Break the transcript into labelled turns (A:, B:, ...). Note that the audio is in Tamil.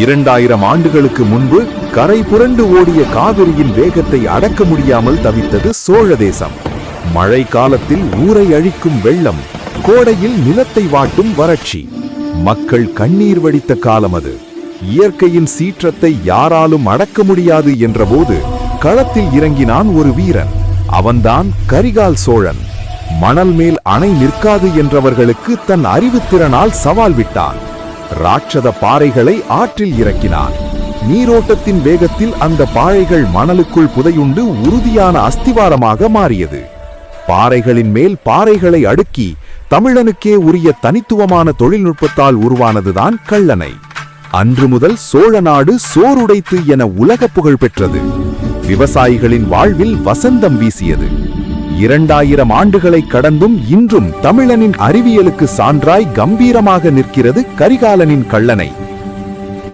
A: 2000 ஆண்டுகளுக்கு முன்பு கரை புரண்டு ஓடிய காவிரியின் வேகத்தை அடக்க முடியாமல் தவித்தது சோழ தேசம். மழை காலத்தில் ஊரை அழிக்கும் வெள்ளம், கோடையில் நிலத்தை வாட்டும் வறட்சி, மக்கள் கண்ணீர் வடித்த காலம் அது. இயற்கையின் சீற்றத்தை யாராலும் அடக்க முடியாது என்றபோது களத்தில் இறங்கினான் ஒரு வீரன். அவன்தான் கரிகால் சோழன். மணல் மேல் அணை நிற்காது என்றவர்களுக்கு தன் அறிவுத்திறனால் சவால் விட்டான். ராட்சத பாறைகளை ஆற்றில் இறக்கினான். நீரோட்டத்தின் வேகத்தில் அந்த பாறைகள் மணலுக்குள் புதையுண்டு உறுதியான அஸ்திவாரமாக மாறியது. பாறைகளின் மேல் பாறைகளை அடுக்கி தமிழனுக்கே உரிய தனித்துவமான தொழில்நுட்பத்தால் உருவானதுதான் கல்லணை. அன்று முதல் சோழ நாடு சோறுடைத்து என உலக புகழ் பெற்றது. விவசாயிகளின் வாழ்வில் வசந்தம் வீசியது. 2000 ஆண்டுகளை கடந்தும் இன்றும் தமிழனின் அறிவியலுக்கு சான்றாய் கம்பீரமாக நிற்கிறது கரிகாலனின் கல்லணை.